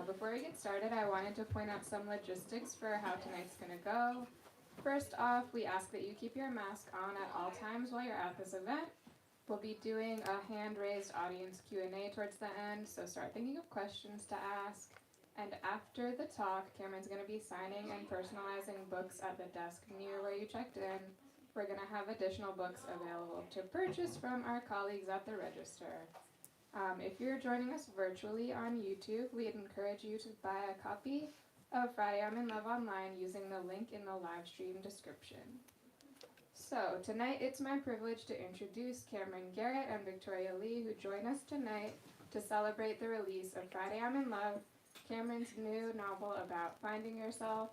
Before we get started, I wanted to point out some logistics for how tonight's going to go. First off, we ask that you keep your mask on at all times while you're at this event. We'll be doing a hand-raised audience Q&A towards the end, so start thinking of questions to ask. And after the talk, Camryn's going to be signing and personalizing books at the desk near where you checked in. We're going to have additional books available to purchase from our colleagues at the register. If you're joining us virtually on YouTube, we'd encourage you to buy a copy of Friday I'm in Love online using the link in the live stream description. So, tonight it's my privilege to introduce Camryn, Garrett, and Victoria Lee, who join us tonight to celebrate the release of Friday I'm in Love, Camryn's new novel about finding yourself,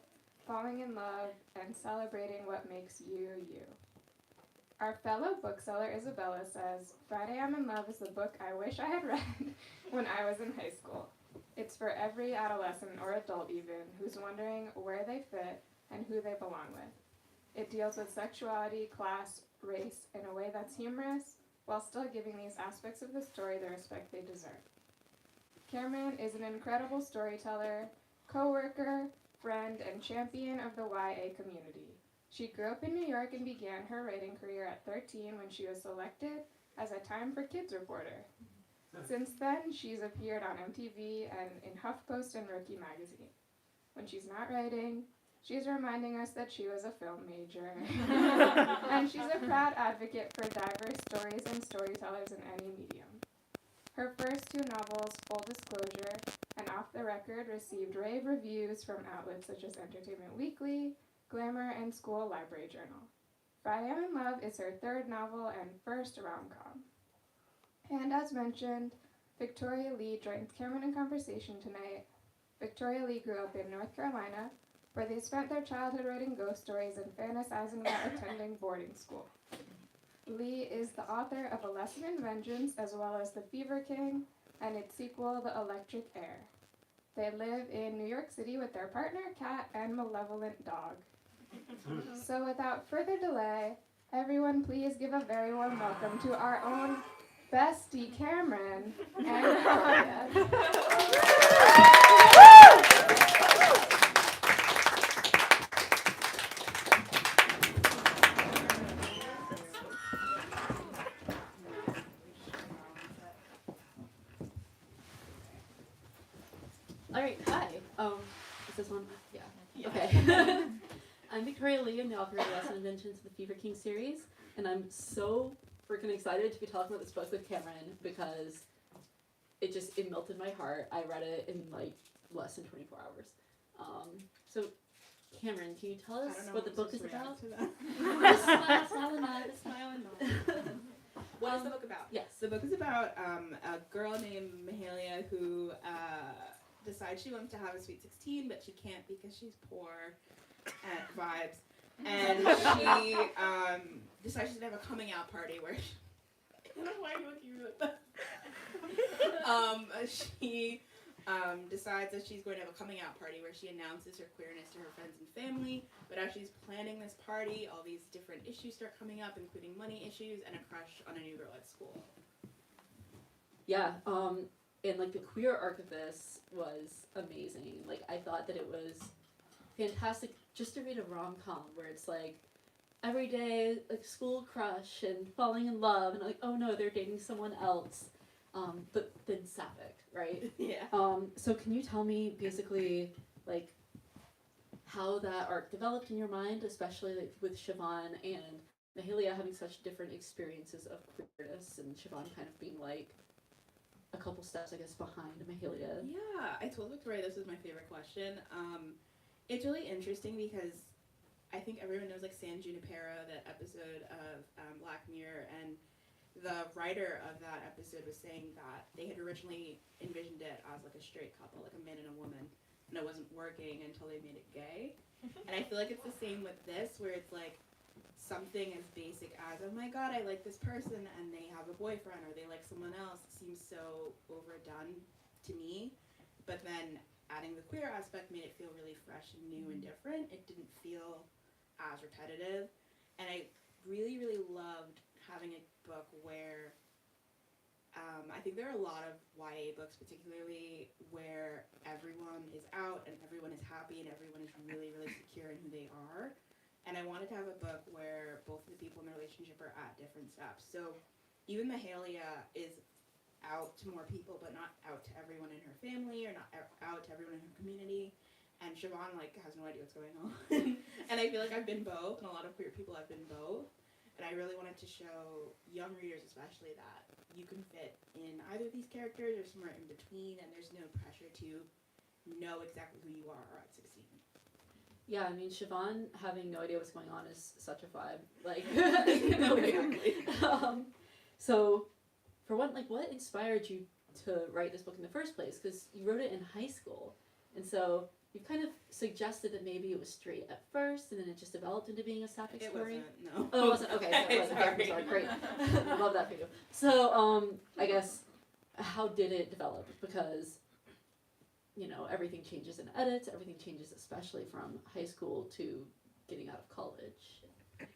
falling in love, and celebrating what makes you, you. Our fellow bookseller Isabella says, Friday I'm in Love is the book I wish I had read when I was in high school. It's for every adolescent or adult even who's wondering where they fit and who they belong with. It deals with sexuality, class, race in a way that's humorous while still giving these aspects of the story the respect they deserve. Camryn is an incredible storyteller, co-worker, friend, and champion of the YA community. She grew up in New York and began her writing career at 13 when she was selected as a Time for Kids reporter. Since then, she's appeared on MTV and in HuffPost and Rookie magazine. When she's not writing, she's reminding us that she was a film major. And she's a proud advocate for diverse stories and storytellers in any medium. Her first two novels, Full Disclosure and Off the Record, received rave reviews from outlets such as Entertainment Weekly, Glamour, and School Library Journal. Friday I'm in Love is her third novel and first rom-com. And as mentioned, Victoria Lee joins Camryn in conversation tonight. Victoria Lee grew up in North Carolina, where they spent their childhood writing ghost stories and fantasizing about attending boarding school. Lee is the author of A Lesson in Vengeance, as well as The Fever King, and its sequel, The Electric Heir. They live in New York City with their partner, cat, and malevolent dog. So without further delay, everyone please give a very warm welcome to our own bestie, Camryn, and Victoria. All right, hi. Is this one? Yeah. Okay. I'm Victoria Lee. I'm the author of Lesson in Vengeance of the Fever King series, and I'm so freaking excited to be talking about this book with Camryn because it melted my heart. I read it in like less than 24 hours. So Camryn, can you tell us what the book is about? Just smile and nod. What is the book about? Yes. The book is about a girl named Mahalia who decides she wants to have a sweet 16, but she can't because she's poor at vibes. And she decides she's going to have a coming out party where she... I don't know why you're looking at that. She decides that she's going to have a coming out party where she announces her queerness to her friends and family. But as she's planning this party, all these different issues start coming up, including money issues and a crush on a new girl at school. Yeah, and like the queer arc of this was amazing. Like I thought that it was fantastic just to read a rom-com where it's like every day like school crush and falling in love and like, oh no, they're dating someone else. But then sapphic, right? Yeah. So can you tell me basically like how that arc developed in your mind, especially like with Siobhan and Mahalia having such different experiences of queerness and Siobhan kind of being like a couple steps, I guess, behind Mahalia. Yeah, I told Victoria this was my favorite question. It's really interesting because I think everyone knows like San Junipero, that episode of Black Mirror, and the writer of that episode was saying that they had originally envisioned it as like a straight couple, like a man and a woman, and it wasn't working until they made it gay. And I feel like it's the same with this, where it's like something as basic as, oh my god, I like this person and they have a boyfriend or they like someone else, seems so overdone to me. But then adding the queer aspect made it feel really fresh and new and different. It didn't feel as repetitive. And I really, really loved having a book where I think there are a lot of YA books, particularly where everyone is out and everyone is happy and everyone is really, really secure in who they are. And I wanted to have a book where both of the people in the relationship are at different steps. So even Mahalia is out to more people, but not out to everyone in her family or not out to everyone in her community. And Siobhan, like, has no idea what's going on. And I feel like I've been both, and a lot of queer people have been both. And I really wanted to show young readers especially that you can fit in either of these characters or somewhere in between, and there's no pressure to know exactly who you are at 16. Yeah, I mean, Siobhan having no idea what's going on is such a vibe. Like, so, for one, like, what inspired you to write this book in the first place? Because you wrote it in high school, and so you kind of suggested that maybe it was straight at first, and then it just developed into being a sapphic story. It wasn't, no. Oh, it wasn't? Okay, so it wasn't. Okay, I'm sorry, great. Love that for you. So, I guess, how did it develop? Because, you know, everything changes in edits, everything changes especially from high school to getting out of college.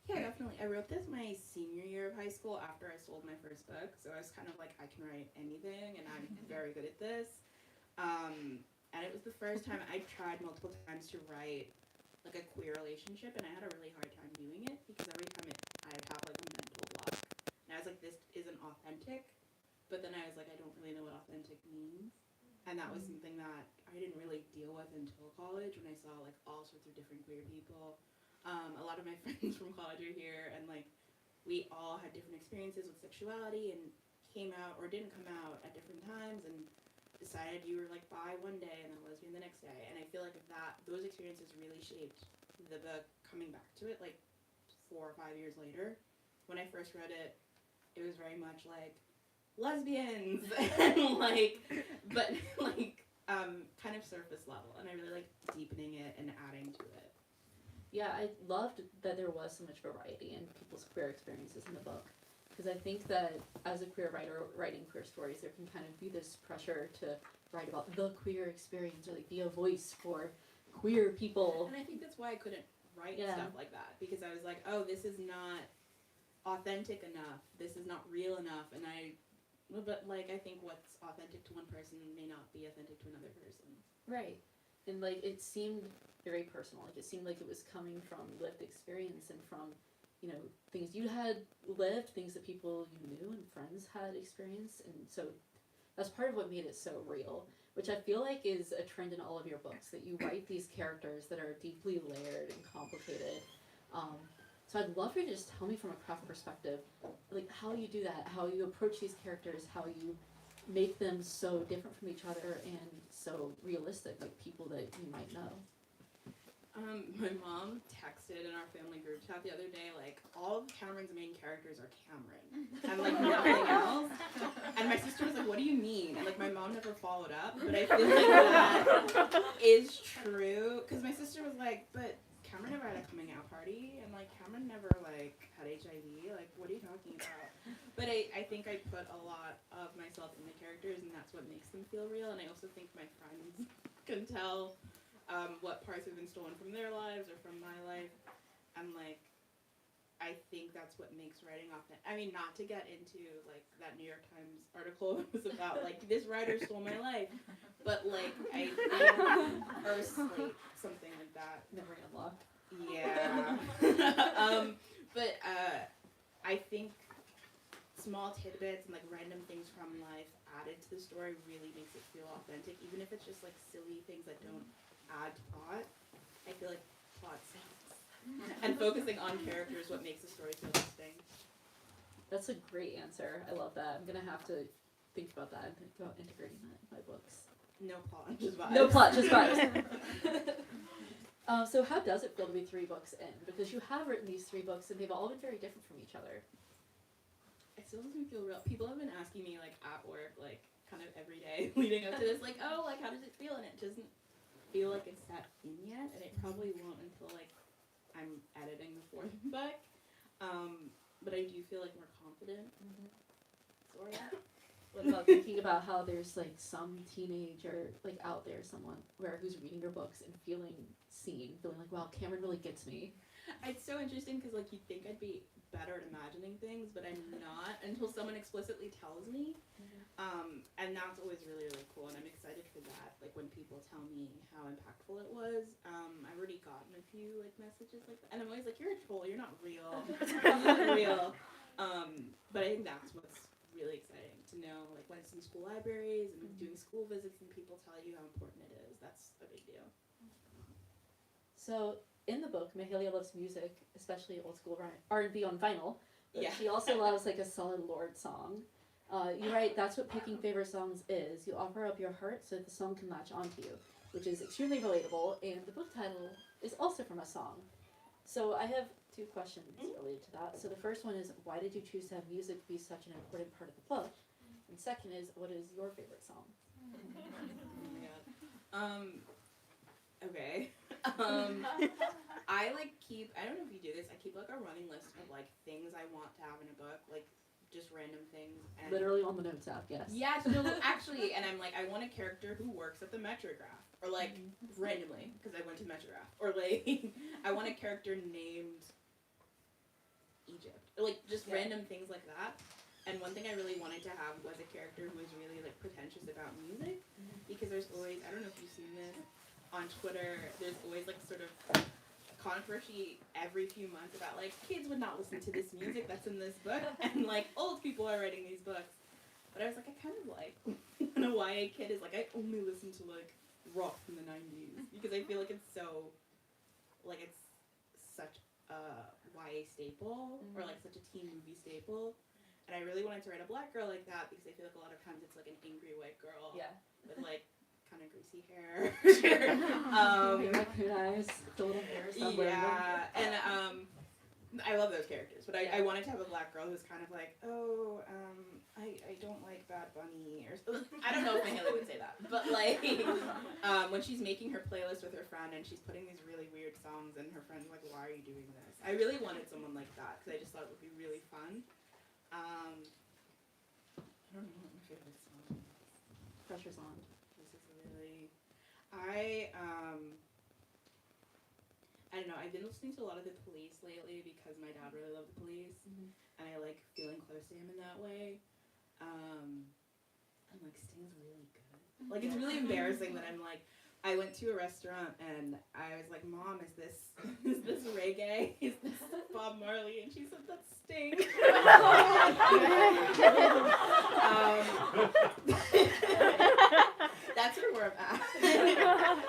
Yeah, definitely. I wrote this my senior year of high school after I sold my first book, so I was kind of like, I can write anything, and I'm very good at this. And it was the first time I tried multiple times to write like a queer relationship, and I had a really hard time doing it because every time I'd have like a mental block, and I was like, this isn't authentic. But then I was like, I don't really know what authentic means, and that was something that I didn't really deal with until college when I saw like all sorts of different queer people. A lot of my friends from college are here, and like we all had different experiences with sexuality and came out or didn't come out at different times, and decided you were like bi one day and then lesbian the next day. And I feel like those experiences really shaped the book coming back to it like 4 or 5 years later. When I first read it, it was very much like lesbians and like, but like kind of surface level, and I really like deepening it and adding to it. Yeah, I loved that there was so much variety in people's queer experiences in the book. Because I think that as a queer writer writing queer stories, there can kind of be this pressure to write about the queer experience or like be a voice for queer people. And I think that's why I couldn't write stuff like that, because I was like, oh, this is not authentic enough. This is not real enough. And but like I think what's authentic to one person may not be authentic to another person. Right. And like it seemed very personal. Like it seemed like it was coming from lived experience and from, you know, things you had lived, things that people you knew and friends had experienced, and so that's part of what made it so real, which I feel like is a trend in all of your books, that you write these characters that are deeply layered and complicated. So I'd love for you to just tell me from a craft perspective, like how you do that, how you approach these characters, how you make them so different from each other and so realistic, like people that you might know. My mom texted in our family group chat the other day, like, all of Camryn's main characters are Camryn, and, like, nothing else. And my sister was like, what do you mean? And, like, my mom never followed up, but I feel like that is true. Because my sister was like, but Camryn never had a coming out party, and, like, Camryn never, like, had HIV. Like, what are you talking about? But I think I put a lot of myself in the characters, and that's what makes them feel real. And I also think my friends can tell what parts have been stolen from their lives or from my life. And, like, I think that's what makes writing authentic. I mean, not to get into, like, that New York Times article was about, like, this writer stole my life. But, like, I think, or Slate, something like that. Memory unlocked. Yeah. But I think small tidbits and, like, random things from life added to the story really makes it feel authentic, even if it's just, like, silly things that don't add to plot. I feel like plot sells. And focusing on characters what makes the story feel distinct. That's a great answer. I love that. I'm gonna have to think about that and think about integrating that in my books. No plot, just vibes. No plot, just vibes. So how does it feel to be 3 books in? Because you have written these 3 books and they've all been very different from each other. It still doesn't feel real. People have been asking me, like, at work, like, kind of every day leading up to this, like, oh, like, how does it feel? And it doesn't feel like it's set in yet, and it probably won't until, like, I'm editing the 4th book. But I do feel like more confident. Sort of. What about thinking about how there's like some teenager like out there, someone who's reading your books and feeling seen, feeling like, wow, Camryn really gets me. It's so interesting because, like, you'd think I'd be better at imagining things, but I'm not until someone explicitly tells me. And that's always really, really cool, and I'm excited for that. Like, when people people tell me how impactful it was. I've already gotten a few like messages like that, and I'm always like, "You're a troll. You're not real. You're not real." But I think that's what's really exciting to know, like when it's in school libraries and doing school visits, and people tell you how important it is. That's a big deal. So in the book, Mahalia loves music, especially old school R&B on vinyl. But Yeah. she also loves like a solid Lord song. You write, that's what picking favorite songs is. You offer up your heart so that the song can latch onto you, which is extremely relatable, and the book title is also from a song. So I have 2 questions related to that. So the first one is, why did you choose to have music be such an important part of the book? And second is, what is your favorite song? Oh my god. Okay. I like keep, I don't know if you do this, I keep like a running list of like things I want to have in a book, like just random things. And Literally on the notes app, yes. yeah, no, actually, and I'm like, I want a character who works at the Metrograph, or like randomly, because I went to Metrograph, or like, I want a character named Egypt, or like just random things like that. And one thing I really wanted to have was a character who was really like pretentious about music, because there's always, I don't know if you've seen this on Twitter, there's always like sort of controversy every few months about like kids would not listen to this music that's in this book, and like old people are writing these books. But I was like, I kind of like when a YA kid is like, I only listen to like rock from the 90s, because I feel like it's so like it's such a YA staple, or like such a teen movie staple. And I really wanted to write a black girl like that, because I feel like a lot of times it's like an angry white girl with like kind of greasy hair. Raccoon eyes, the little hair somewhere. Yeah, and I love those characters, but I wanted to have a black girl who's kind of like, oh, I don't like Bad Bunny, or I don't know if Mahalia would say that, but like when she's making her playlist with her friend and she's putting these really weird songs, and her friend's like, why are you doing this? I really wanted someone like that, because I just thought it would be really fun. I don't know what my favorite song is. Pressure's on. This is really, I don't know, I've been listening to a lot of The Police lately because my dad really loved The Police, and I like feeling close to him in that way. And like Sting's really good. Like it's really embarrassing that I'm like, I went to a restaurant and I was like, Mom, is this reggae? Is this Bob Marley? And she said, that's Sting. That's sort of where I'm at.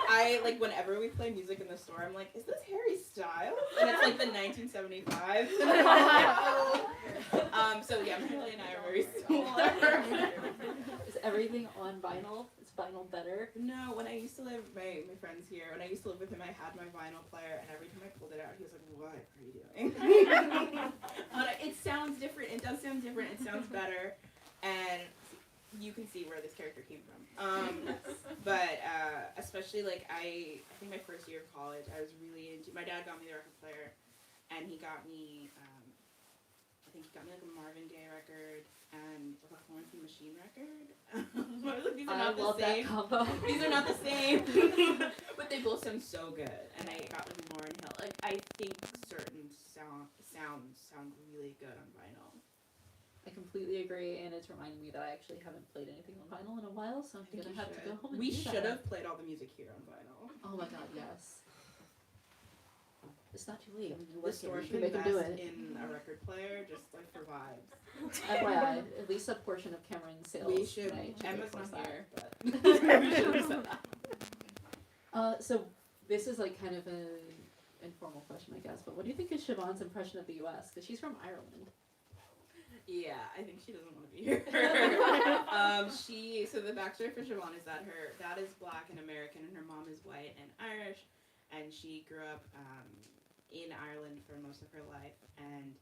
I like whenever we play music in the store, I'm like, is this Harry Styles? And it's like the 1975. So yeah, Mahalia and I are very similar. Is everything on vinyl? Is vinyl better? No, when I used to live, my friends here, when I used to live with him, I had my vinyl player, and every time I pulled it out, he was like, what are you doing? It sounds different. It does sound different. It sounds better. And you can see where this character came from. But especially like I think my first year of college, I was really into, my dad got me the record player, and he got me, I think he got me like a Marvin Gaye record and like a Florence and the Machine record. I was like, these are not the same. That combo. These are not the same. But they both sound so good. And I got like Lauryn Hill. Like I think certain sounds sound really good on vinyl. I completely agree, and it's reminding me that I actually haven't played anything on vinyl in a while, so I'm gonna have to go home and We do should that. have played all the music here on vinyl. Oh my god, yes. It's not too late. I mean, The store you should can make them do invest it. in a record player, just like for vibes. FYI, at least a portion of Camryn's sales. We should. tonight Emma's go not towards here, but we should have said that. So this is like kind of an informal question, I guess. But what do you think is Siobhan'S impression of the U.S.? Because she's from Ireland. yeah, I think she doesn't want to be here. So the backstory for Siobhan is that her dad is black and American, and her mom is white and Irish, and she grew up in Ireland for most of her life, and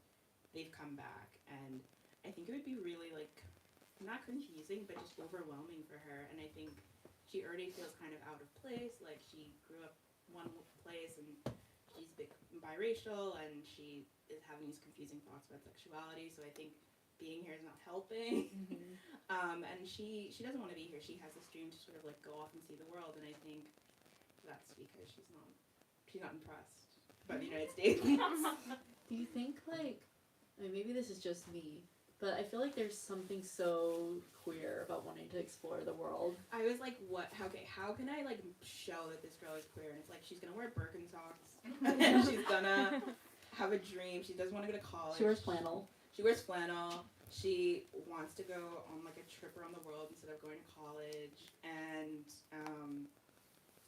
they've come back, and I think it would be really like not confusing but just overwhelming for her. And I think she already feels kind of out of place, like she grew up one place and she's biracial, and she is having these confusing thoughts about sexuality, so I think being here is not helping. And she doesn't want to be here. She has this dream to sort of like go off and see the world, and I think that's because she's not impressed by the United States. Do you think, like, I mean, maybe this is just me, But I feel like there's something so queer about wanting to explore the world. I was like, what? How can I like show that this girl is queer? And it's like she's gonna wear Birkenstocks, and she's gonna have a dream. She doesn't want to go to college. She wears flannel. She wants to go on like a trip around the world instead of going to college, and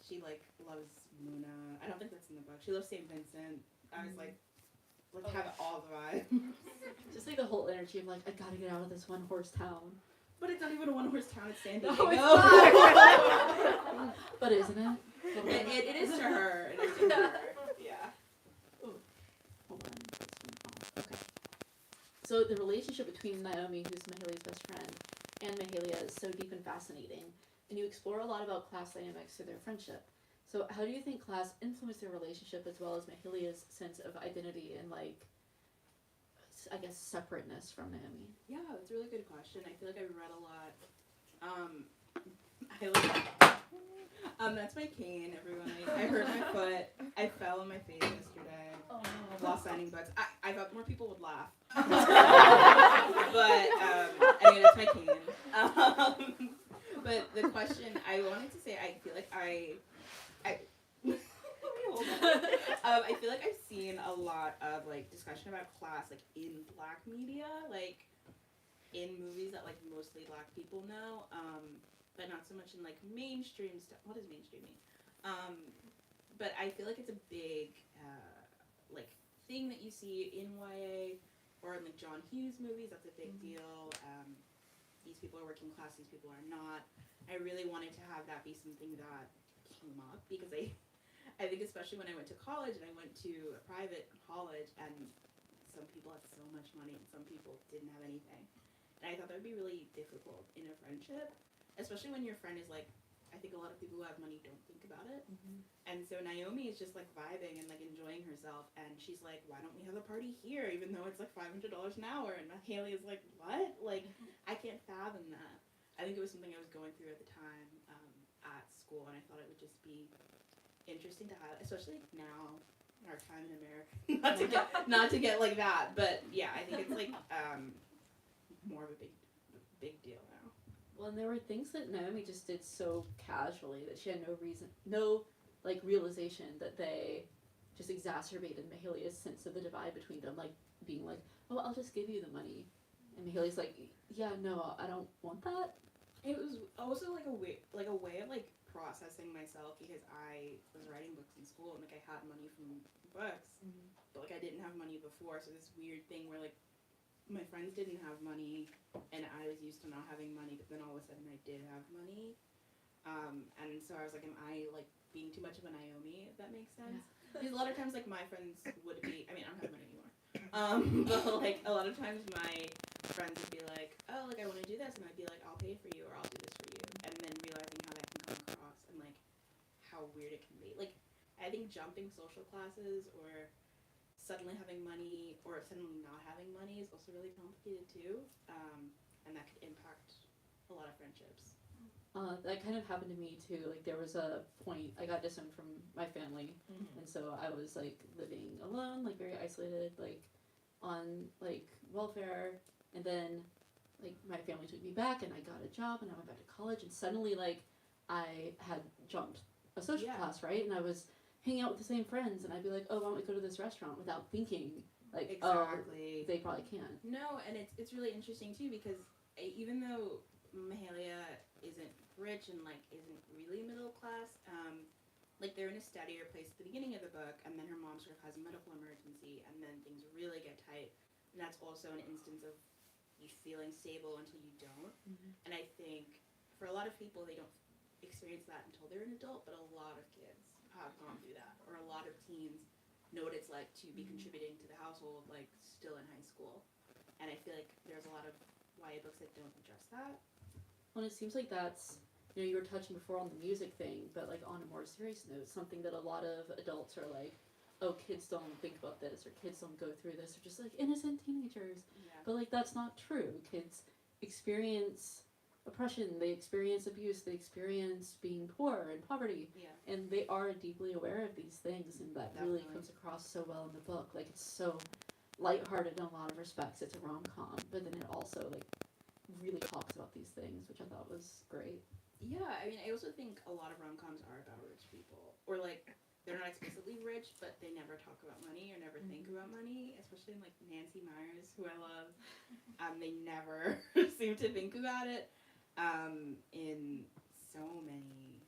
she like loves Muna. I don't think that's in the book. She loves St. Vincent. I was like have all the vibes. Just like the whole energy of like, I gotta get out of this one horse town. But it's not even a one horse town. It's San Diego. No, it's not. But isn't it? It is to her. It is to her. Yeah. Hold on. Okay. So the relationship between Naomi, who's Mahalia's best friend, and Mahalia is so deep and fascinating, and you explore a lot about class dynamics through their friendship. So how do you think class influenced their relationship as well as Mahalia's sense of identity and like, I guess, separateness from Naomi? Yeah, that's a really good question. I feel like I've read a lot. That's my cane, everyone. I hurt my foot. I fell on my face yesterday while signing books. I thought more people would laugh. But, anyway, that's my cane. But the question, I wanted to say, I feel like I feel like I've seen a lot of like discussion about class like in Black media, like in movies that like mostly Black people know, but not so much in like mainstream stuff. What does mainstream mean? But I feel like it's a big like thing that you see in YA or in like John Hughes movies. That's a big deal. These people are working class. These people are not. I really wanted to have that be something that came up because I think especially when I went to college and I went to a private college and some people had so much money and some people didn't have anything. And I thought that would be really difficult in a friendship, especially when your friend is like, I think a lot of people who have money don't think about it. Mm-hmm. And so Naomi is just like vibing and like enjoying herself and she's like, why don't we have a party here even though it's like $500 an hour? And Haley is like, what? Like, I can't fathom that. I think it was something I was going through at the time at school, and I thought it would just be interesting to have, especially now in our time in America. not to get like that, but yeah, I think it's like more of a big deal now. Well, and there were things that Naomi just did so casually that she had no like realization that they just exacerbated Mahalia's sense of the divide between them, like being like, oh, I'll just give you the money, and Mahalia's like, yeah, no, I don't want that. It was also like a way of like processing myself because I was writing books in school and like I had money from books, but like I didn't have money before, so this weird thing where like my friends didn't have money and I was used to not having money, but then all of a sudden I did have money, and so I was like, am I like being too much of a Naomi, if that makes sense? Yeah. Because a lot of times like my friends would be, I mean, I don't have money anymore, but like a lot of times my friends would be like, oh, like I want to do this, and I'd be like, I'll pay for you or I'll do this for you, and then realizing how that can come across and like how weird it can be. Like I think jumping social classes or suddenly having money or suddenly not having money is also really complicated too, and that could impact a lot of friendships. That kind of happened to me too. Like there was a point I got disowned from my family, and so I was like living alone, like very isolated, like on like welfare, and then like my family took me back and I got a job and I went back to college, and suddenly like I had jumped a social class, right? And I was hanging out with the same friends, and I'd be like, oh, why don't we go to this restaurant, without thinking like, exactly. Oh, they probably can. No, and it's really interesting too because even though Mahalia isn't rich and like isn't really middle class, like they're in a steadier place at the beginning of the book, and then her mom sort of has a medical emergency, and then things really get tight, and that's also an instance of you feeling stable until you don't. And I think for a lot of people they don't experience that until they're an adult, but a lot of kids have gone through that, or a lot of teens know what it's like to be contributing to the household like still in high school, and I feel like there's a lot of YA books that don't address that. Well, it seems like that's, you know, you were touching before on the music thing, but like on a more serious note, something that a lot of adults are like, oh, kids don't think about this, or kids don't go through this, or just like innocent teenagers. Yeah. But like that's not true. Kids experience oppression, they experience abuse, they experience being poor and poverty, and they are deeply aware of these things, and that really comes across so well in the book. Like it's lighthearted in a lot of respects. It's a rom-com, but then it also like really talks about these things, which I thought was great. Yeah, I mean, I also think a lot of rom-coms are about rich people, or like they're not explicitly rich, but they never talk about money or never think about money. Especially in like Nancy Meyers, who I love, they never seem to think about it. In so many,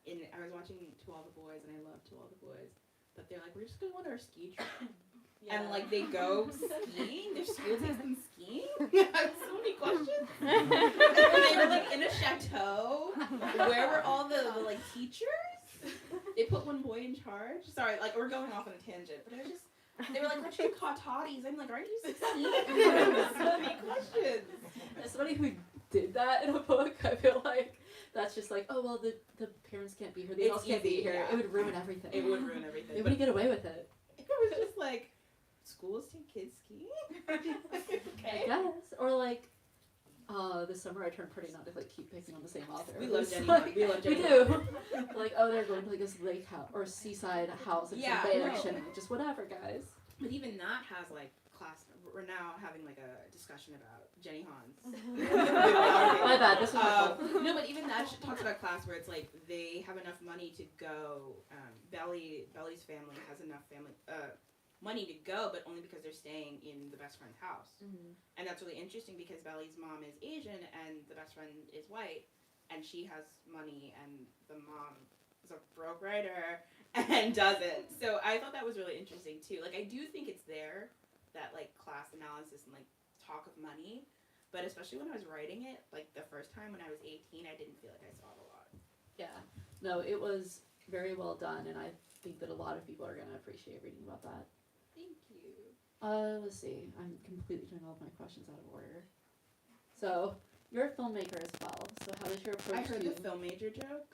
I was watching To All the Boys, and I love To All the Boys, but they're like, we're just going on our ski trip. And like they go skiing, their school takes them skiing. I have so many questions. And they were like in a chateau. Where were all the like teachers? They put one boy in charge. Sorry, like we're going off on a tangent, but I was just they were like, let's do caught toddies. I'm like, aren't you 16? So many questions. As somebody who did that in a book, I feel like that's just like, oh well, the parents can't be here, the adults can't be here. Yeah. It would ruin everything. It would ruin everything. They wouldn't get away with it. It was just like, schools take kids skiing? Okay. I guess. Or like, this summer I turned pretty not to like keep picking on the same author. We love It's Jenny. like- We love Jenny. We do. Like, oh, they're going to like this lake house or seaside house in Yeah, some Bay no. Ocean. Just whatever, guys. But even that has like class. We're now having like a discussion about Jenny Hans. My bad. This was my fault. No, but even that talks about class where it's like they have enough money to go. Belly's family has enough money to go, but only because they're staying in the best friend's house. Mm-hmm. And that's really interesting because Belly's mom is Asian and the best friend is white, and she has money and the mom is a broke writer and doesn't. So I thought that was really interesting too. Like I do think it's there, that like class analysis and like talk of money, but especially when I was writing it, like the first time when I was 18, I didn't feel like I saw it a lot. Yeah. No, it was very well done, and I think that a lot of people are gonna appreciate reading about that. Thank you. Let's see. I'm completely doing all of my questions out of order. So, you're a filmmaker as well. So, how is your approach I heard to... the film major joke.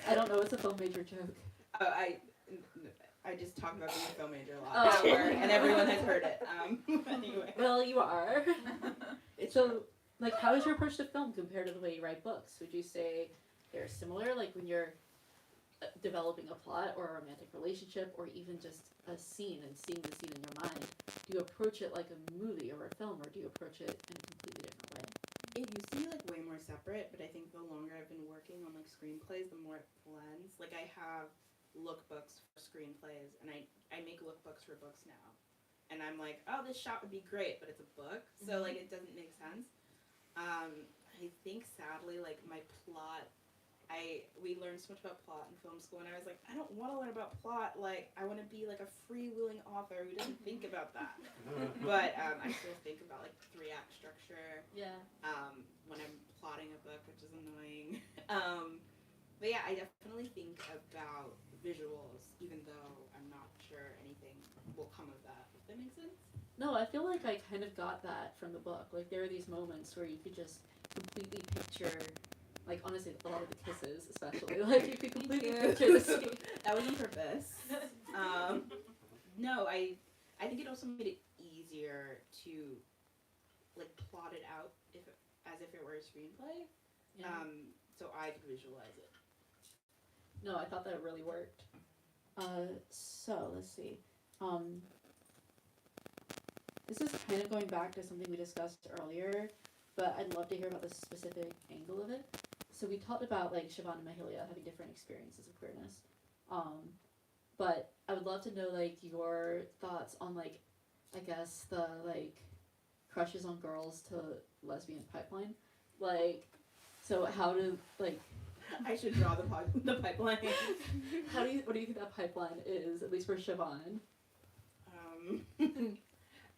I don't know. It's a film major joke. I just talk about being a film major a lot Oh. at work, and everyone has heard it. Anyway. Well, you are. So, like, how is your approach to film compared to the way you write books? Would you say they're similar, like when you're developing a plot or a romantic relationship, or even just a scene and seeing the scene in your mind? Do you approach it like a movie or a film, or do you approach it in a completely different way? It used to be like way more separate, but I think the longer I've been working on like screenplays, the more it blends. Like I have lookbooks for screenplays, and I make lookbooks for books now. And I'm like, oh, this shot would be great, but it's a book, so like it doesn't make sense. I think sadly, like my plot, we learned so much about plot in film school, and I was like, I don't want to learn about plot. Like I want to be like a freewheeling author who doesn't think about that. But I still think about like 3-act structure. Yeah. When I'm plotting a book, which is annoying. But yeah, I definitely think about visuals, even though I'm not sure anything will come of that. If that makes sense? No, I feel like I kind of got that from the book. Like, there are these moments where you could just completely picture, like, honestly, a lot of the kisses, especially. Like, you could completely picture the scene. That was on purpose. No, I think it also made it easier to, like, plot it out as if it were a screenplay. Yeah. So I could visualize it. No, I thought that really worked. So, let's see. This is kind of going back to something we discussed earlier, but I'd love to hear about the specific angle of it. So we talked about, like, Siobhan and Mahalia having different experiences of queerness. But I would love to know, like, your thoughts on, like, I guess the, like, crushes on girls to lesbian pipeline. Like, so how do, like... I should draw the pipeline. What do you think that pipeline is, at least for Siobhan?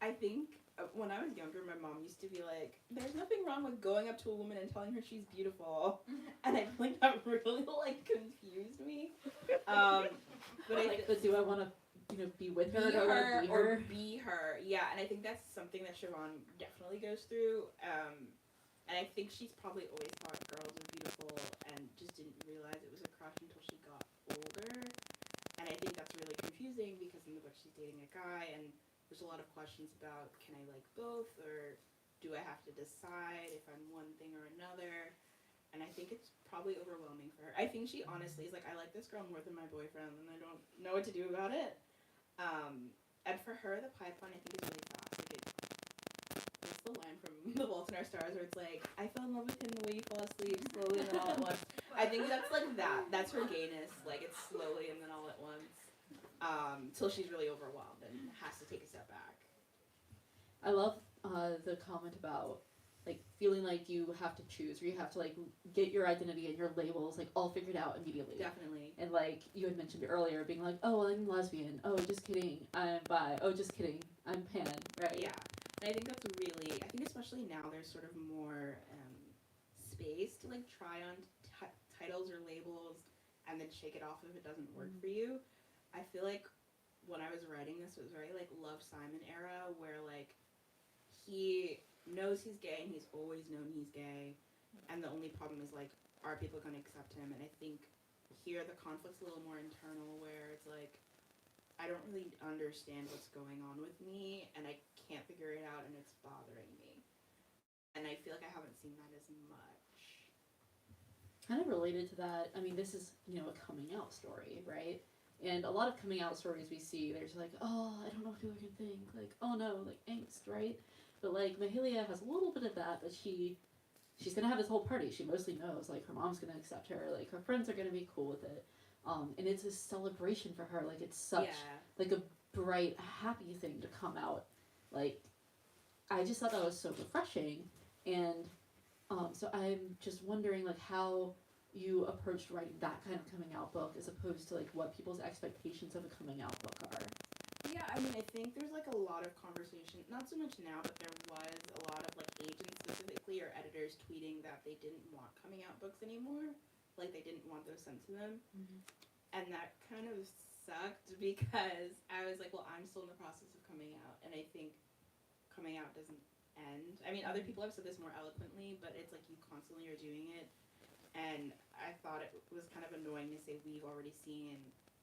I think when I was younger, my mom used to be like, there's nothing wrong with going up to a woman and telling her she's beautiful. And I think that really, like, confused me. But But do I want to, be with her? Or be her. Yeah, and I think that's something that Siobhan definitely goes through. And I think she's probably always thought girls were beautiful and just didn't realize it was a crush until she got older. And I think that's really confusing because in the book she's dating a guy, and there's a lot of questions about, can I like both, or do I have to decide if I'm one thing or another? And I think it's probably overwhelming for her. I think she honestly is like, I like this girl more than my boyfriend, and I don't know what to do about it. And for her, the pipeline I think is really fast. Like it's the line from The Fault in Our Stars where it's like, I fell in love with him the way you fall asleep, slowly and then all at once. I think that's like that. That's her gayness. Like it's slowly and then all at once. Till she's really overwhelmed and has to take a step back. I love the comment about like feeling like you have to choose, or you have to like get your identity and your labels like all figured out immediately. Definitely. And like you had mentioned earlier, being like, oh, I'm lesbian. Oh, just kidding. I'm bi. Oh, just kidding. I'm pan. Right? Yeah. And I think that's really, I think especially now there's sort of more space to like try on titles or labels and then shake it off if it doesn't work for you. I feel like when I was writing this, it was very like Love Simon era where like he knows he's gay and he's always known he's gay, and the only problem is like, are people going to accept him? And I think here the conflict's a little more internal where it's like, I don't really understand what's going on with me and I can't figure it out and it's bothering me. And I feel like I haven't seen that as much. Kind of related to that, I mean, this is, you know, a coming out story, right? And a lot of coming out stories we see, there's like, oh, I don't know what people are gonna think, like, oh no, like angst, right? But like Mahalia has a little bit of that, but she's gonna have this whole party. She mostly knows, like, her mom's gonna accept her, like her friends are gonna be cool with it. And it's a celebration for her, like it's such like a bright, happy thing to come out. Like I just thought that was so refreshing. And so I'm just wondering like how you approached writing that kind of coming out book as opposed to like what people's expectations of a coming out book are. Yeah, I mean, I think there's like a lot of conversation, not so much now, but there was a lot of like agents specifically or editors tweeting that they didn't want coming out books anymore. Like they didn't want those sent to them. And that kind of sucked because I was like, well, I'm still in the process of coming out, and I think coming out doesn't end. I mean, other people have said this more eloquently, but it's like you constantly are doing it. And I thought it was kind of annoying to say we've already seen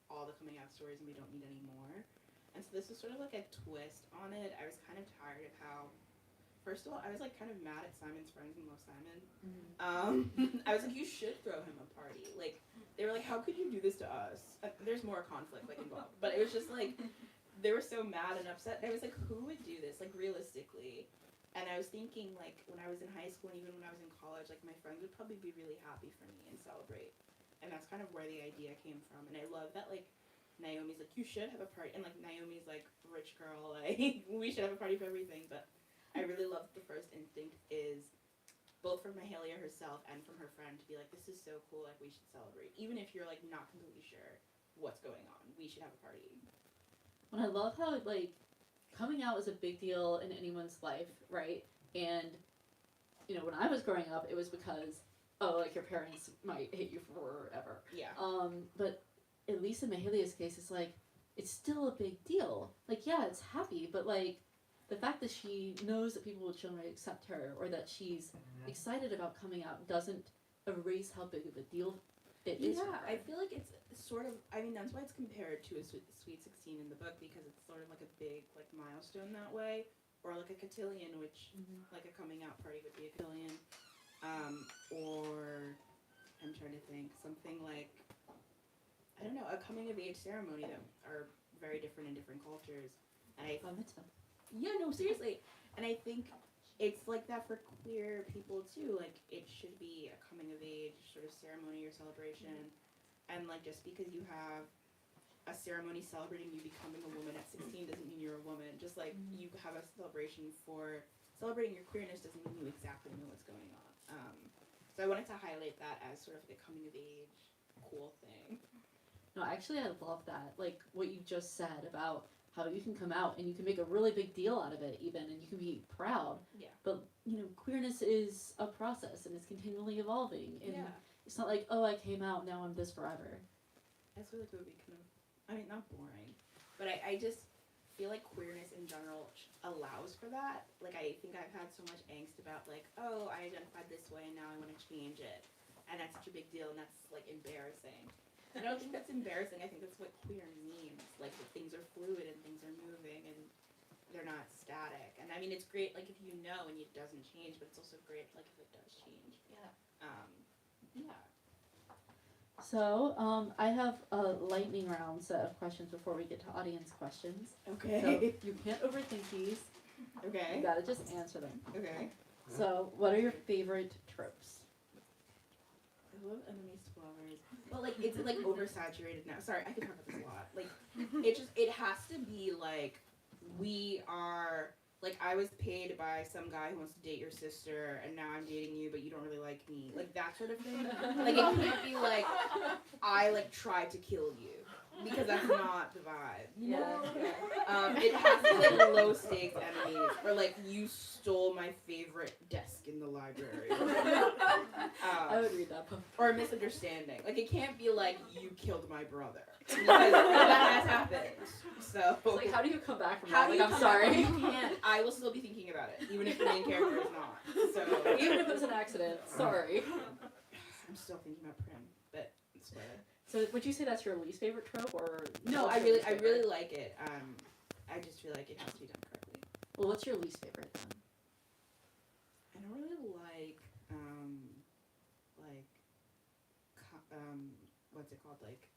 all the coming out stories and we don't need any more. And so this was sort of like a twist on it. I was kind of tired of how, first of all, I was like kind of mad at Simon's friends and Love Simon. I was like, you should throw him a party. Like, they were like, how could you do this to us? There's more conflict like involved. But it was just like, they were so mad and upset. And I was like, who would do this? Like, realistically. And I was thinking, like, when I was in high school and even when I was in college, like, my friends would probably be really happy for me and celebrate. And that's kind of where the idea came from. And I love that, like, Naomi's like, you should have a party. And, like, Naomi's, like, rich girl, like, we should have a party for everything. But I really love the first instinct is both from Mahalia herself and from her friend to be like, this is so cool, like, we should celebrate. Even if you're, like, not completely sure what's going on, we should have a party. And I love how, like, coming out is a big deal in anyone's life, right? And, you know, when I was growing up, it was because, oh, like, your parents might hate you forever. Yeah. But at least in Mahalia's case, it's like, it's still a big deal. Like, yeah, it's happy, but, like, the fact that she knows that people will generally accept her or that she's excited about coming out doesn't erase how big of a deal it is. Yeah, I feel like it's sort of, I mean, that's why it's compared to a Sweet 16 in the book, because it's sort of like a big, like, milestone that way. Or like a cotillion, which, like a coming out party would be a cotillion. Or, I'm trying to think, something like, I don't know, a coming of age ceremony that are very different in different cultures. And I, yeah, no, seriously. And I think it's like that for queer people too. Like, it should be a coming of age sort of ceremony or celebration. And like, just because you have a ceremony celebrating you becoming a woman at 16 doesn't mean you're a woman. Just like you have a celebration for celebrating your queerness doesn't mean you exactly know what's going on. So I wanted to highlight that as sort of like a coming of age cool thing. No, actually I love that. Like what you just said about how you can come out and you can make a really big deal out of it even, and you can be proud. Yeah. But, you know, queerness is a process and it's continually evolving. And yeah. It's not like, oh, I came out, now I'm this forever. I feel like it would be kind of, I mean, not boring, but I just feel like queerness in general allows for that. Like, I think I've had so much angst about, like, oh, I identified this way and now I want to change it. And that's such a big deal and that's, like, embarrassing. I don't think that's embarrassing. I think that's what queer means. Like, that things are fluid and things are moving and they're not static. And, I mean, it's great, like, if you know and it doesn't change, but it's also great, like, if it does change. Yeah. Yeah. So, I have a lightning round set of questions before we get to audience questions. Okay. So, you can't overthink these. Okay. You gotta just answer them. Okay. So, what are your favorite tropes? I love enemies to lovers. But like it's like oversaturated now. Sorry, I can talk about this a lot. Like it has to be like we are like I was paid by some guy who wants to date your sister and now I'm dating you but you don't really like me. Like that sort of thing. Like it can't be like I like tried to kill you. Because that's not the vibe. Yeah. It has to be like low stakes enemies, or like you stole my favorite desk in the library. I would read that book. Or a misunderstanding. Like it can't be like you killed my brother because that has happened. So It's like, how do you come back from how that? do Like, you I'm come back? sorry. You can't. I will still be thinking about it, even if the main character is not. So Even if it was an accident, sorry. I'm still thinking about Prim, but it's whatever. So, would you say that's your least favorite trope, or No, what's I your really, least I favorite? really like it. I just feel like it has to be done correctly. Well, what's your least favorite then? I don't really like, what's it called? Like,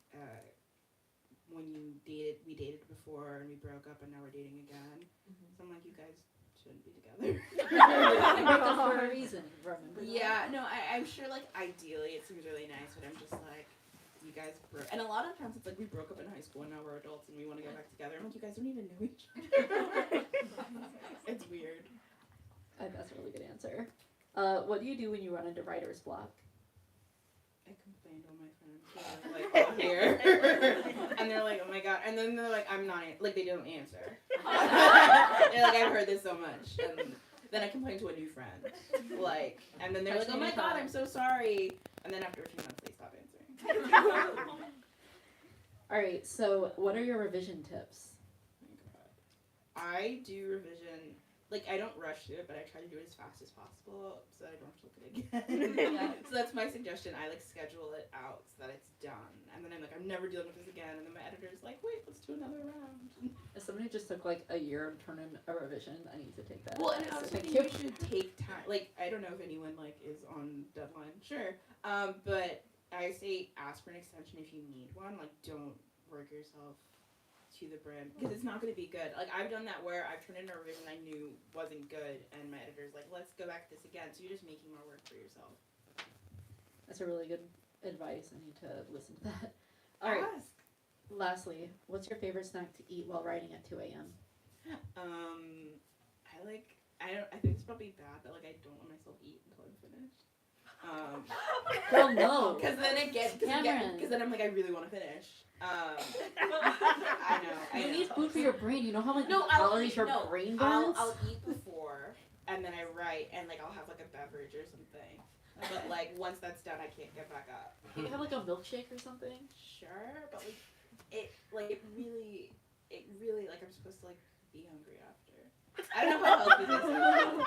when we dated before and we broke up and now we're dating again. Mm-hmm. So I'm like, you guys shouldn't be together. I broke up for a reason. Remember? Yeah, no, I'm sure like ideally it seems really nice, but I'm just like, you guys broke. And a lot of times it's like we broke up in high school and now we're adults and we want to get back together. I'm like, you guys don't even know each other. It's weird. That's a really good answer. What do you do when you run into writer's block? I complained to all my friends who are like all here, and they're like, "Oh my god!" And then they're like, "I'm not like they don't answer." They're like, "I've heard this so much," and then I complained to a new friend, like, and then they're like, "Oh my god, I'm so sorry," and then after a few months they stop answering. All right. So, what are your revision tips? Oh my god, I do revision. Like, I don't rush through it, but I try to do it as fast as possible so that I don't have to look at it again. Yeah. So that's my suggestion. I, like, schedule it out so that it's done. And then I'm like, I'm never dealing with this again. And then my editor's like, wait, let's do another round. As somebody who just took like a year to turn in a revision, I need to take that. Well, and I also Thank think you. you should take time. Like, I don't know if anyone, like, is on deadline. Sure. But I say ask for an extension if you need one. Like, don't work yourself to the brim because it's not going to be good. Like I've done that where I've turned in a revision I knew wasn't good and my editor's like, let's go back to this again. So you're just making more work for yourself. That's a really good advice. I need to listen to that. All right. Ask. Lastly, what's your favorite snack to eat while writing at 2 a.m.? I think it's probably bad, but like I don't let myself eat until I'm finished. Girl, no. Because then it gets, Camryn. because then I'm like, I really want to finish. I know. You need food for your brain. You know how much I'll calories eat- your no, brain burns? I'll eat before, and then I write, and like I'll have like a beverage or something. But like once that's done, I can't get back up. You can have like a milkshake or something. Sure, but it really like I'm supposed to like be hungry after. I don't know how healthy this is,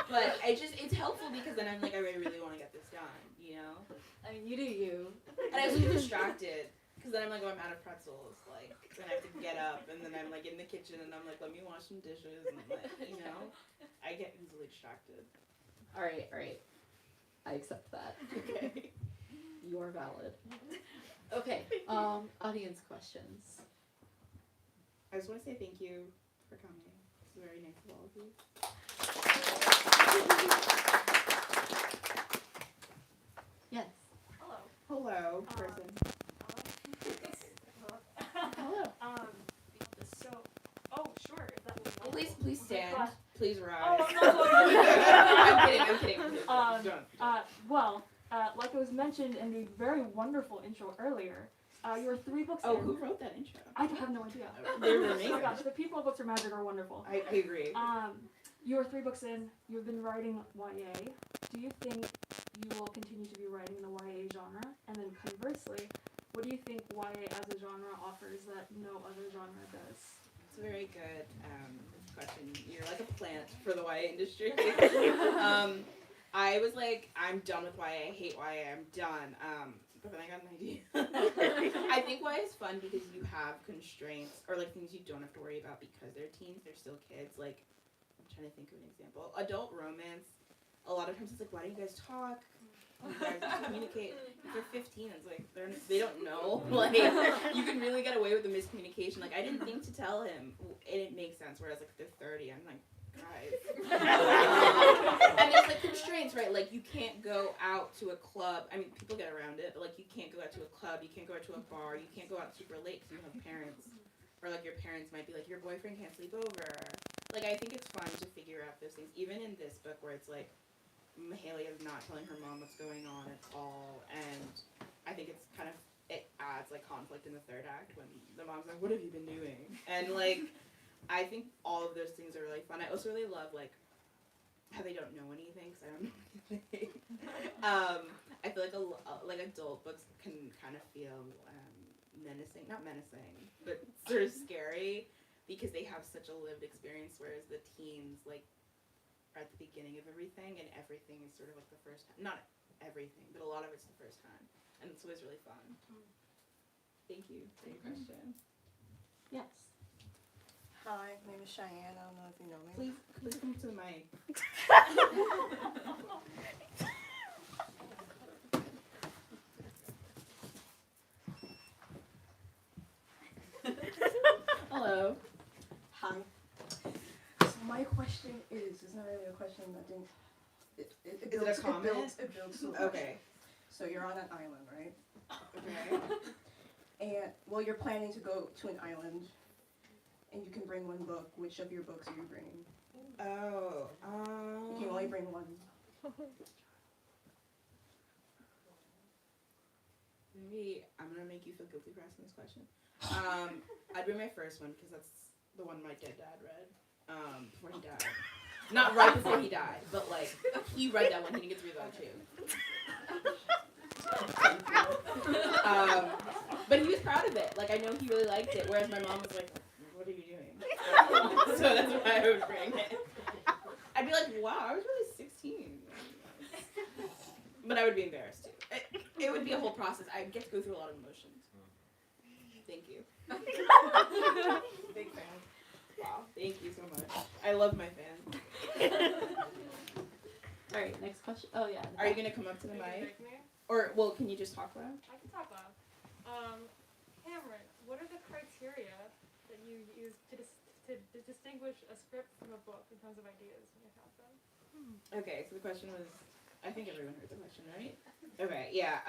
but it's helpful because then I'm like I really want to get this done, you know. I mean, you do you. And I was get distracted. Because then I'm like, oh, I'm out of pretzels. Like, then I have to get up, and then I'm like in the kitchen, and I'm like, let me wash some dishes, and like, you know, I get easily distracted. All right. I accept that. Okay. You are valid. Okay. Audience questions. I just want to say thank you for coming. It's very nice of all of you. Yes. Hello, person. Hello. Sure. If that would Please stand. But- Please rise. Oh, I'm I'm kidding. Don't. Like it was mentioned in the very wonderful intro earlier, your 3 books Oh, in. who wrote that intro? I have no idea. They were Oh my amazing. gosh, the people of Books Are Magic are wonderful. I agree. You're 3 books in, you've been writing YA. Do you think you will continue to be writing in the YA genre? And then conversely, what do you think YA as a genre offers that no other genre does? It's a very good question. You're like a plant for the YA industry. I was like, I'm done with YA. I hate YA. I'm done. But then I got an idea. I think YA is fun because you have constraints or like things you don't have to worry about because they're teens. They're still kids. Like, I'm trying to think of an example. Adult romance. A lot of times it's like, why do you guys talk? You guys communicate. If they're 15, it's like they don't know. Like you can really get away with the miscommunication. Like I didn't think to tell him, and it makes sense. Whereas like if they're 30, I'm like, guys. And there's like constraints, right? Like you can't go out to a club. I mean, people get around it, but like you can't go out to a club. You can't go out to a bar. You can't go out super late because you have parents. Or like your parents might be like, your boyfriend can't sleep over. Like I think it's fun to figure out those things. Even in this book where it's like, Haley is not telling her mom what's going on at all, and I think it's kind of, it adds like conflict in the third act when the mom's like, what have you been doing? And like, I think all of those things are really fun. I also really love like how they don't know anything, because I don't know anything. I feel like adult books can kind of feel menacing, not menacing, but sort of scary, because they have such a lived experience, whereas the teens like are at the beginning of everything, and everything is sort of like the first time. Not everything, but a lot of it's the first time, and it's always really fun. Thank you for your question. Yes. Hi, my name is Cheyenne. I don't know if you know me. Please come to the mic. Hello. Hi. So my question is, it's not really a question that didn't, it Is it a comment? It builds so much. Okay. So you're on an island, right? Okay. And, well, you're planning to go to an island, and you can bring one book. Which of your books are you bringing? Oh. You can only bring one. Maybe I'm gonna make you feel guilty for asking this question. I'd bring my first one because that's the one my dead dad read before he died. Not right before he died, but like he read that one. He didn't get to read that too. But he was proud of it. Like I know he really liked it. Whereas my mom was like, "What are you doing?" So that's why I would bring it. I'd be like, "Wow, I was really 16." But I would be embarrassed too. It would be a whole process. I get to go through a lot of emotions. Thank you. Big fan. Wow. Thank you so much. I love my fans. All right, next question. Oh yeah. Are you gonna come up to the mic? Or well, can you just talk loud? I can talk loud. Camryn, what are the criteria that you use to distinguish a script from a book in terms of ideas when you have them? Okay, so the question was, I think everyone heard the question, right? Okay, yeah.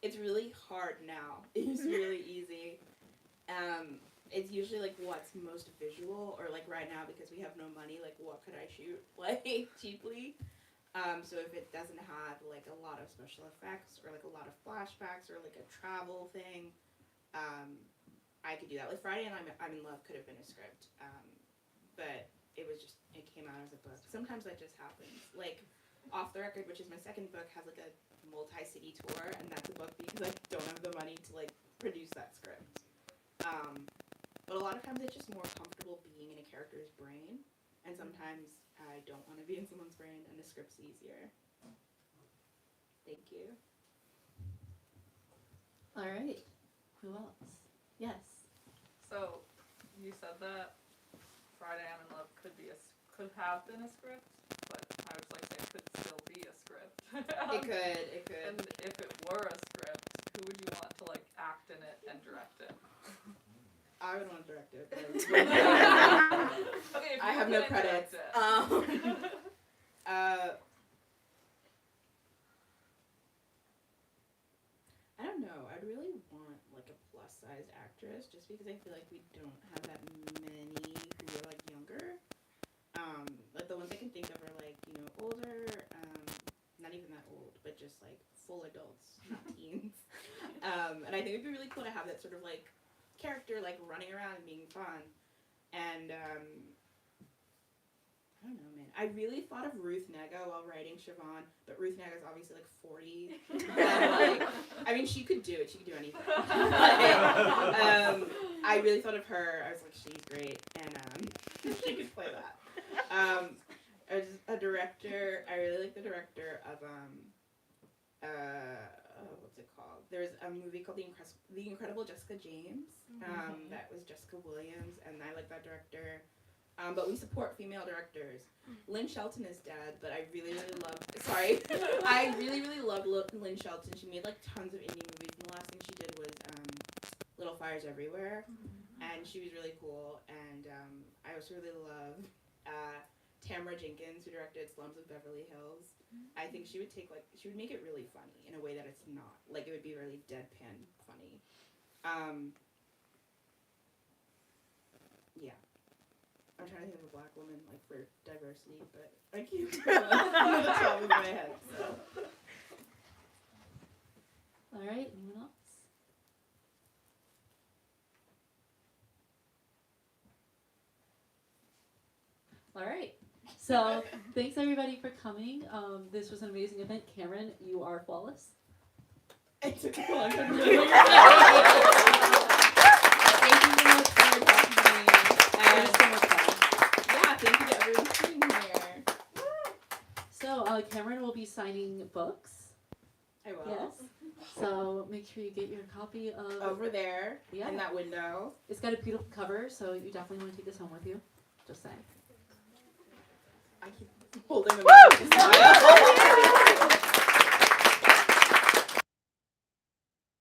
It's really hard now. It's really easy. It's usually like what's most visual, or like right now because we have no money, like what could I shoot like cheaply? So if it doesn't have like a lot of special effects or like a lot of flashbacks or like a travel thing, I could do that. Like Friday and I'm in Love could have been a script, but it came out as a book. Sometimes that just happens. Like Off the Record, which is my second book, has like a multi-city tour, and that's a book because I don't have the money to like produce that script. But a lot of times it's just more comfortable being in a character's brain, and sometimes I don't want to be in someone's brain, and the script's easier. Thank you. All right. Who else? Yes. So, you said that Friday I'm in Love could have been a script, but I would like to say it could still be a script. It could. And if it were a script, who would you want to like act in it and direct it? I would want to direct it. Okay, if I you have no couldn't credits. direct it. I don't know. I'd really want like a plus-sized actress, just because I feel like we don't have that many who are like younger. Like the ones I can think of are like older, not even that old, but just like full adults, not teens. And I think it'd be really cool to have that sort of like character like running around and being fun. And I don't know, man. I really thought of Ruth Negga while writing Siobhan, but Ruth Negga's obviously like 40. And, like, I mean, she could do it. She could do anything. I really thought of her. I was like, she's great, and she could play that. As a director, I really like the director of what's it called? There's a movie called The Incredible Jessica James. That was Jessica Williams, and I like that director. But we support female directors. Lynn Shelton is dead, but I really, really love. Sorry, I really, really loved Lynn Shelton. She made like tons of indie movies, and the last thing she did was Little Fires Everywhere, and she was really cool. And I also really love Tamara Jenkins, who directed Slums of Beverly Hills. I think she would make it really funny in a way that it's not. Like it would be really deadpan funny. Yeah. I'm trying to think of a black woman like for diversity, but I can't remember the top of my head. So. All right, anyone else? All right. So thanks everybody for coming. This was an amazing event. Camryn, you are flawless. It took a long time to remember your Thank you so much for talking to me. It was so much fun. Yeah, thank you to everyone for being here. So Camryn will be signing books. I will. Yes. So make sure you get your copy of. Over there, Yeah. in that window. It's got a beautiful cover, so you definitely want to take this home with you. Just saying. I keep holding the mic.